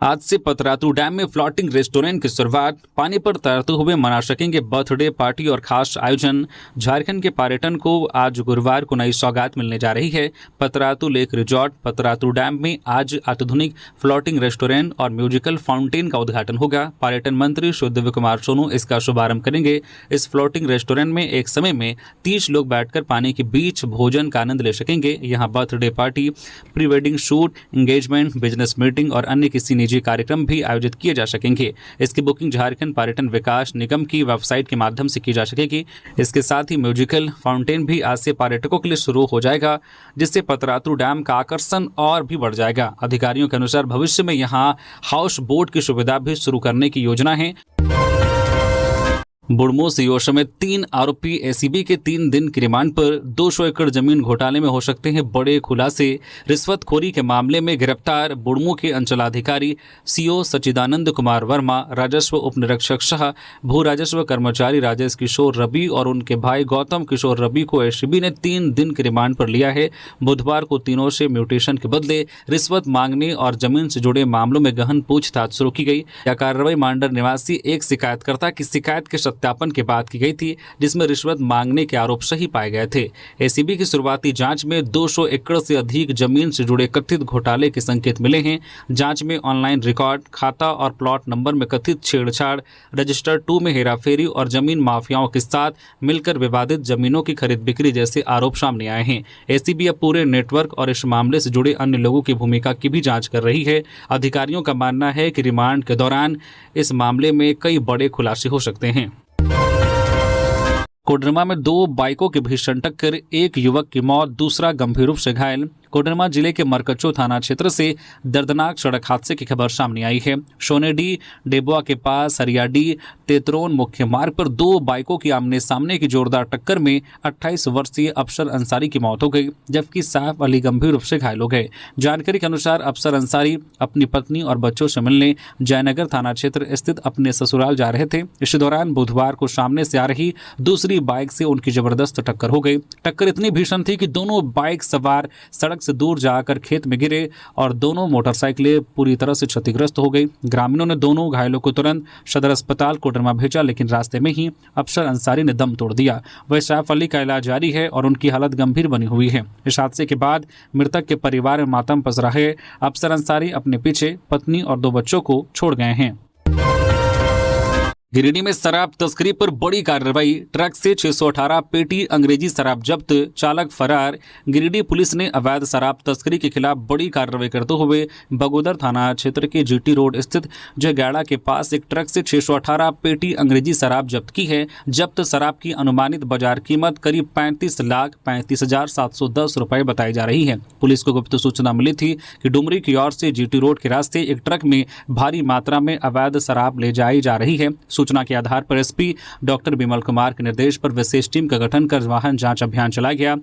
आज से पतरातू डैम में फ्लोटिंग रेस्टोरेंट की शुरुआत। पानी पर तैरते हुए मना सकेंगे बर्थडे पार्टी और खास आयोजन। झारखंड के पर्यटन को आज गुरुवार को नई सौगात मिलने जा रही है। Patratu lake resort Patratu dam में आज आधुनिक फ्लोटिंग रेस्टोरेंट और म्यूजिकल फाउंटेन का उद्घाटन होगा। पर्यटन मंत्री श्री दिव्य कुमार सोनू इसका शुभारंभ करेंगे। इस फ्लोटिंग रेस्टोरेंट में एक समय में 30 लोग बैठकर पानी के बीच भोजन का आनंद ले सकेंगे। यहाँ birthday party, pre wedding shoot, engagement, business meeting और अन्य किसी निजी कार्यक्रम भी आयोजित किए जा सकेंगे। इसकी बुकिंग झारखंड पर्यटन विकास निगम की वेबसाइट के माध्यम से की जा सकेगी। इसके साथ ही म्यूजिकल फाउंटेन भी आज से पर्यटकों के लिए शुरू हो जाएगा, जिससे पतरातू डैम का आकर्षण और भी बढ़ जाएगा। अधिकारियों के अनुसार भविष्य में यहाँ हाउस बोट की सुविधा भी शुरू करने की योजना है। बुढ़मू सीओ समेत 3 आरोपी एसीबी के 3 दिन की रिमांड पर। 200 एकड़ जमीन घोटाले में हो सकते हैं बड़े खुलासे। रिश्वतखोरी के मामले में गिरफ्तार बुढ़मू के अंचलाधिकारी सीओ सच्चिदानंद कुमार वर्मा, राजस्व उप निरीक्षक शाह, भू राजस्व कर्मचारी राजेश किशोर रवि और उनके भाई गौतम किशोर रवि को एसीबी ने 3 दिन की रिमांड पर लिया है। बुधवार को तीनों से म्यूटेशन के बदले रिश्वत मांगने और जमीन से जुड़े मामलों में गहन पूछताछ शुरू की गई। यह कार्रवाई मांडर निवासी एक शिकायतकर्ता की शिकायत के सत्यापन के बाद की गई थी, जिसमें रिश्वत मांगने के आरोप सही पाए गए थे। एसीबी की शुरुआती जांच में 200 एकड़ से अधिक जमीन से जुड़े कथित घोटाले के संकेत मिले हैं। जांच में ऑनलाइन रिकॉर्ड, खाता और प्लॉट नंबर में कथित छेड़छाड़, रजिस्टर 2 में हेराफेरी और जमीन माफियाओं के साथ मिलकर विवादित जमीनों की खरीद बिक्री जैसे आरोप सामने आए हैं। एसीबी अब पूरे नेटवर्क और इस मामले से जुड़े अन्य लोगों की भूमिका की भी जाँच कर रही है। अधिकारियों का मानना है कि रिमांड के दौरान इस मामले में कई बड़े खुलासे हो सकते हैं। कोडरमा में 2 बाइकों की भीषण टक्कर, एक युवक की मौत, दूसरा गंभीर रूप से घायल। कोडरमा जिले के मरकच्चो थाना क्षेत्र से दर्दनाक सड़क हादसे की खबर सामने आई है। सोनेडी डेबुआ के पास हरियाडी तेतरोन मुख्य मार्ग पर 2 बाइकों की आमने सामने की जोरदार टक्कर में 28 वर्षीय अफसर अंसारी की मौत हो गई, जबकि सैफ अली गंभीर रूप से घायल हो गए। जानकारी के अनुसार अफसर अंसारी अपनी पत्नी और बच्चों से मिलने जयनगर थाना क्षेत्र स्थित अपने ससुराल जा रहे थे। इस दौरान बुधवार को सामने से आ रही दूसरी बाइक से उनकी जबरदस्त टक्कर हो गई। टक्कर इतनी भीषण थी कि दोनों बाइक सवार सड़क से दूर जाकर खेत में गिरे और दोनों मोटरसाइकिलें पूरी तरह से क्षतिग्रस्त हो गई। ग्रामीणों ने दोनों घायलों को तुरंत सदर अस्पताल कोडरमा भेजा, लेकिन रास्ते में ही अफसर अंसारी ने दम तोड़ दिया। वह सैफ अली का इलाज जारी है और उनकी हालत गंभीर बनी हुई है। इस हादसे के बाद मृतक के परिवार में मातम पसरा है। अफसर अंसारी अपने पीछे पत्नी और 2 बच्चों को छोड़ गए हैं। गिरिडीह में शराब तस्करी पर बड़ी कार्रवाई। ट्रक से 618 पेटी अंग्रेजी शराब जब्त, चालक फरार। गिरिडीह पुलिस ने अवैध शराब तस्करी के खिलाफ बड़ी कार्रवाई करते हुए बगोदर थाना क्षेत्र के जीटी रोड स्थित जयगाड़ा के पास एक ट्रक से 618 पेटी अंग्रेजी शराब जब्त की है। जब्त शराब की अनुमानित बाजार कीमत करीब 35,35,710 रुपए बताई जा रही है। पुलिस को गुप्त सूचना मिली थी कि डुमरी की ओर से जीटी रोड के रास्ते एक ट्रक में भारी मात्रा में अवैध शराब ले जाई जा रही है। सूचना के आधार पर एसपी डॉक्टर विमल कुमार के निर्देश पर विशेष टीम का गठन कर वाहन जांच अभियान चलाया गया।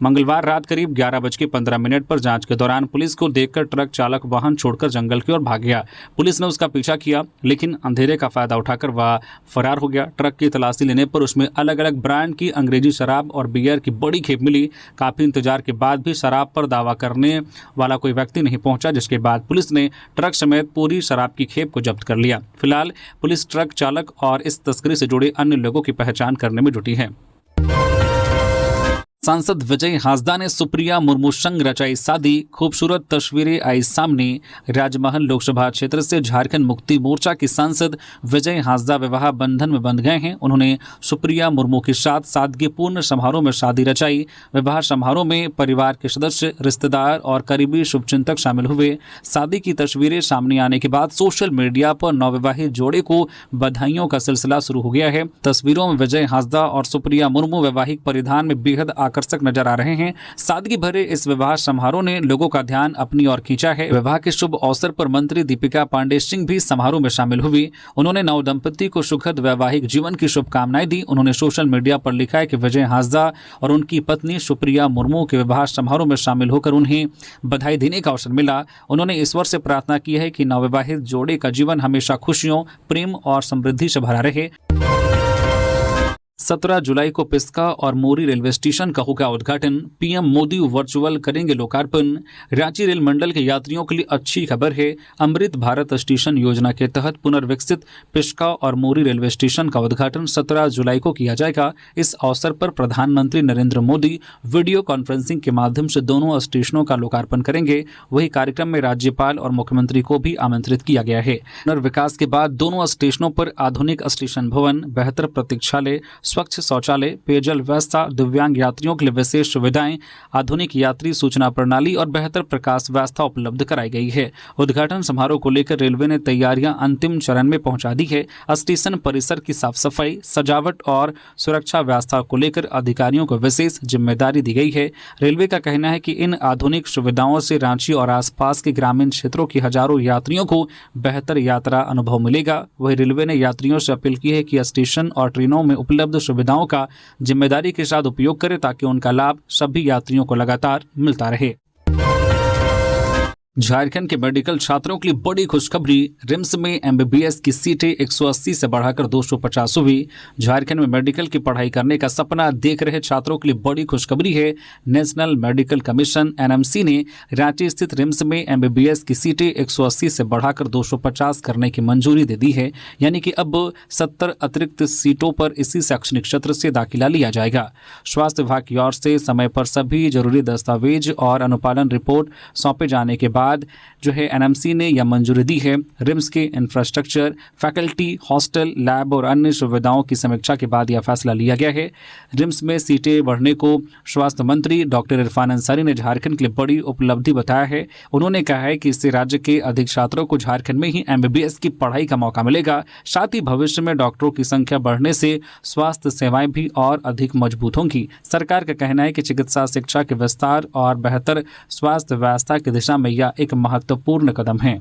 मंगलवार रात करीब 11:15 पर जांच के दौरान पुलिस को देखकर ट्रक चालक वाहन छोड़कर जंगल की ओर भाग गया। पुलिस ने उसका पीछा किया, लेकिन अंधेरे का फायदा उठाकर वह फरार हो गया। ट्रक की तलाशी लेने पर उसमें अलग अलग ब्रांड की अंग्रेजी शराब और बियर की बड़ी खेप मिली। काफी इंतजार के बाद भी शराब पर दावा करने वाला कोई व्यक्ति नहीं पहुंचा, जिसके बाद पुलिस ने ट्रक समेत पूरी शराब की खेप को जब्त कर लिया। फिलहाल पुलिस ट्रक चालक और इस तस्करी से जुड़े अन्य लोगों की पहचान करने में जुटी है। सांसद विजय हांसदा ने सुप्रिया मुर्मू संग रचाई शादी, खूबसूरत तस्वीरें आई सामने। राजमहल लोकसभा क्षेत्र से झारखंड मुक्ति मोर्चा के सांसद विजय हांसदा विवाह बंधन में बंध गए हैं। उन्होंने सुप्रिया मुर्मू के साथ सादगीपूर्ण समारोह में शादी रचाई। विवाह समारोह में परिवार के सदस्य, रिश्तेदार और करीबी शुभचिंतक शामिल हुए। शादी की तस्वीरें सामने आने के बाद सोशल मीडिया पर नवविवाहित जोड़े को बधाइयों का सिलसिला शुरू हो गया है। तस्वीरों में विजय हांसदा और सुप्रिया मुर्मू वैवाहिक परिधान में बेहद आकर्षक नजर आ रहे हैं। सादगी भरे इस विवाह समारोह ने लोगों का ध्यान अपनी ओर खींचा है। विवाह के शुभ अवसर पर मंत्री दीपिका पांडे सिंह भी समारोह में शामिल हुई। उन्होंने नव दंपति को सुखद वैवाहिक जीवन की शुभकामनाएं दी। उन्होंने सोशल मीडिया पर लिखा है कि विजय हांसदा और उनकी पत्नी सुप्रिया मुर्मू के विवाह समारोह में शामिल होकर उन्हें बधाई देने का अवसर मिला। उन्होंने ईश्वर से प्रार्थना की है कि नवविवाहित जोड़े का जीवन हमेशा खुशियों, प्रेम और समृद्धि से भरा रहे। 17 जुलाई को पिस्का और मोरी रेलवे स्टेशन का होगा उद्घाटन। पीएम मोदी वर्चुअल करेंगे लोकार्पण। रांची रेल मंडल के यात्रियों के लिए अच्छी खबर है। अमृत भारत स्टेशन योजना के तहत पुनर्विकसित पिस्का और मोरी रेलवे स्टेशन का उद्घाटन 17 जुलाई को किया जाएगा। इस अवसर पर प्रधानमंत्री नरेंद्र मोदी वीडियो कॉन्फ्रेंसिंग के माध्यम से दोनों स्टेशनों का लोकार्पण करेंगे। वही कार्यक्रम में राज्यपाल और मुख्यमंत्री को भी आमंत्रित किया गया है। पुनर्विकास के बाद दोनों स्टेशनों पर आधुनिक स्टेशन भवन, बेहतर प्रतीक्षालय, स्वच्छ शौचालय, पेयजल व्यवस्था, दिव्यांग यात्रियों के लिए विशेष सुविधाएं, आधुनिक यात्री सूचना प्रणाली और बेहतर प्रकाश व्यवस्था उपलब्ध कराई गई है। उद्घाटन समारोह को लेकर रेलवे ने तैयारियां अंतिम चरण में पहुंचा दी है। स्टेशन परिसर की साफ सफाई, सजावट और सुरक्षा व्यवस्था को लेकर अधिकारियों को विशेष जिम्मेदारी दी गई है। रेलवे का कहना है कि इन आधुनिक सुविधाओं से रांची और आसपास के ग्रामीण क्षेत्रों के हजारों यात्रियों को बेहतर यात्रा अनुभव मिलेगा। वही रेलवे ने यात्रियों से अपील की है कि स्टेशन और ट्रेनों में उपलब्ध सुविधाओं का जिम्मेदारी के साथ उपयोग करें ताकि उनका लाभ सभी यात्रियों को लगातार मिलता रहे। झारखंड के मेडिकल छात्रों के लिए बड़ी खुशखबरी। रिम्स में एमबीबीएस की सीटें 180 से बढ़ाकर 250 हुई। झारखंड में मेडिकल की पढ़ाई करने का सपना देख रहे छात्रों के लिए बड़ी खुशखबरी है। नेशनल मेडिकल कमीशन एनएमसी ने रांची स्थित रिम्स में एमबीबीएस की सीटें 180 से बढ़ाकर 250 करने की मंजूरी दे दी है। यानी कि अब 70 अतिरिक्त सीटों पर इसी शैक्षणिक सत्र से दाखिला लिया जाएगा। स्वास्थ्य विभाग की ओर से समय पर सभी जरूरी दस्तावेज और अनुपालन रिपोर्ट सौंपे जाने के बाद जो है एनएमसी ने यह मंजूरी दी है। रिम्स के इंफ्रास्ट्रक्चर, फैकल्टी, हॉस्टल, लैब और अन्य सुविधाओं की समीक्षा के बाद यह फैसला लिया गया है। रिम्स में सीटें बढ़ने को स्वास्थ्य मंत्री डॉक्टर इरफान अंसारी ने झारखंड के लिए बड़ी उपलब्धि बताया है। उन्होंने कहा है कि इससे राज्य के अधिक छात्रों को झारखंड में ही एमबीबीएस की पढ़ाई का मौका मिलेगा। साथ ही भविष्य में डॉक्टरों की संख्या बढ़ने से स्वास्थ्य सेवाएं भी और अधिक मजबूत होंगी। सरकार का कहना है कि चिकित्सा शिक्षा के विस्तार और बेहतर स्वास्थ्य व्यवस्था की दिशा में यह एक महत्वपूर्ण कदम है।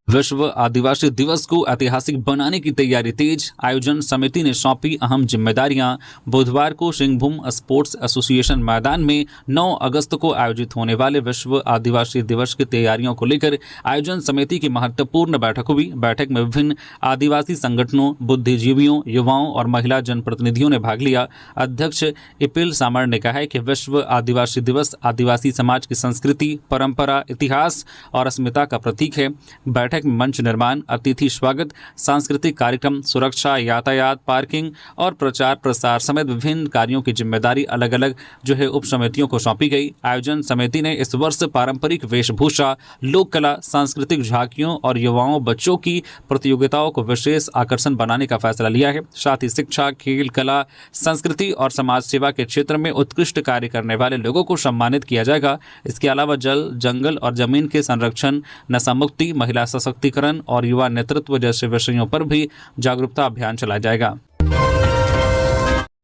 विश्व आदिवासी दिवस को ऐतिहासिक बनाने की तैयारी तेज। आयोजन समिति ने सौंपी अहम जिम्मेदारियां। बुधवार को सिंहभूम स्पोर्ट्स एसोसिएशन मैदान में 9 अगस्त को आयोजित होने वाले विश्व आदिवासी दिवस की तैयारियों को लेकर आयोजन समिति की महत्वपूर्ण बैठक हुई। बैठक में विभिन्न आदिवासी संगठनों, बुद्धिजीवियों, युवाओं और महिला जनप्रतिनिधियों ने भाग लिया। अध्यक्ष इपिल सामर ने कहा है कि विश्व आदिवासी दिवस आदिवासी समाज की संस्कृति, परंपरा, इतिहास और अस्मिता का प्रतीक है। बैठक में मंच निर्माण, अतिथि स्वागत, सांस्कृतिक कार्यक्रम, सुरक्षा, यातायात, पार्किंग और प्रचार प्रसार समेत विभिन्न कार्यों की जिम्मेदारी अलग अलग जो है उप समितियों को सौंपी गई। आयोजन समिति ने इस वर्ष पारंपरिक वेशभूषा, लोक कला, सांस्कृतिक झांकियों और युवाओं बच्चों की प्रतियोगिताओं को विशेष आकर्षण बनाने का फैसला लिया है। साथ ही शिक्षा, खेल, कला, संस्कृति और समाज सेवा के क्षेत्र में उत्कृष्ट कार्य करने वाले लोगों को सम्मानित किया जाएगा। इसके अलावा जल, जंगल और जमीन के संरक्षण, नशा मुक्ति, महिला सशक्तिकरण और युवा नेतृत्व जैसे विषयों पर भी जागरूकता अभियान चलाया जाएगा।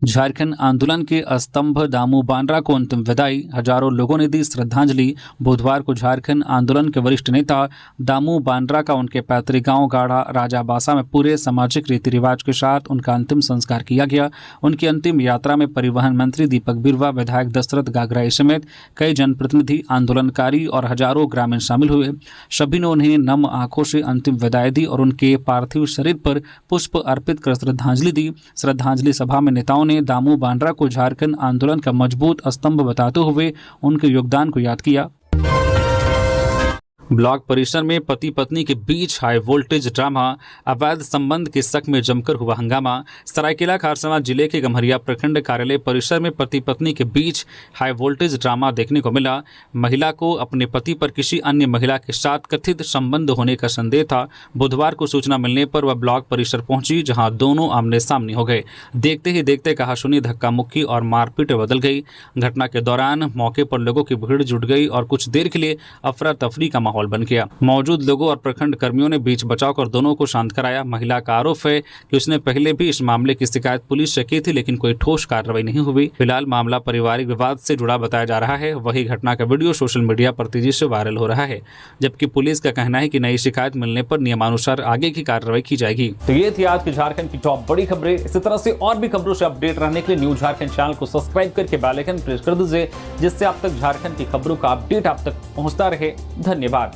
झारखंड आंदोलन के स्तंभ दामू बांड्रा को अंतिम विदाई, हजारों लोगों ने दी श्रद्धांजलि। बुधवार को झारखंड आंदोलन के वरिष्ठ नेता दामू बांड्रा का उनके पैतृक गांव गाढ़ा राजाबासा में पूरे सामाजिक रीति रिवाज के साथ उनका अंतिम संस्कार किया गया। उनकी अंतिम यात्रा में परिवहन मंत्री दीपक बिरुवा, विधायक दशरथ गागराई समेत कई जनप्रतिनिधि, आंदोलनकारी और हजारों ग्रामीण शामिल हुए। सभी ने उन्हें नम आंखों से अंतिम विदाई दी और उनके पार्थिव शरीर पर पुष्प अर्पित कर श्रद्धांजलि दी। श्रद्धांजलि सभा में नेताओं ने दामू बांड्रा को झारखंड आंदोलन का मजबूत स्तंभ बताते हुए उनके योगदान को याद किया। ब्लॉक परिसर में पति पत्नी के बीच हाई वोल्टेज ड्रामा, अवैध संबंध के शक में जमकर हुआ हंगामा। सरायकेला खरसावां जिले के गम्हरिया प्रखंड कार्यालय परिसर में पति पत्नी के बीच हाई वोल्टेज ड्रामा देखने को मिला। महिला को अपने पति पर किसी अन्य महिला के साथ कथित संबंध होने का संदेह था। बुधवार को सूचना मिलने पर वह ब्लॉक परिसर पहुंची, जहां दोनों आमने सामने हो गए। देखते ही देखते कहासुनी, धक्का मुक्की और मारपीट बदल गई। घटना के दौरान मौके पर लोगों की भीड़ जुट गई और कुछ देर के लिए अफरा तफरी का माहौल बन गया। मौजूद लोगों और प्रखंड कर्मियों ने बीच बचाव कर दोनों को शांत कराया। महिला का आरोप है कि उसने पहले भी इस मामले की शिकायत पुलिस से की थी, लेकिन कोई ठोस कार्रवाई नहीं हुई। फिलहाल मामला पारिवारिक विवाद से जुड़ा बताया जा रहा है। वही घटना का वीडियो सोशल मीडिया पर तेजी से वायरल हो रहा है, जबकि पुलिस का कहना है कि नई शिकायत मिलने पर नियमानुसार आगे की कार्रवाई की जाएगी। तो ये थी आज की झारखंड की टॉप बड़ी खबरें। इसी तरह से और भी खबरों से अपडेट रहने के लिए न्यूज झारखंड चैनल को सब्सक्राइब करके बेल आइकन प्रेस कर दीजिए, जिससे आप तक झारखंड की खबरों का अपडेट आप तक पहुंचता रहे। धन्यवाद।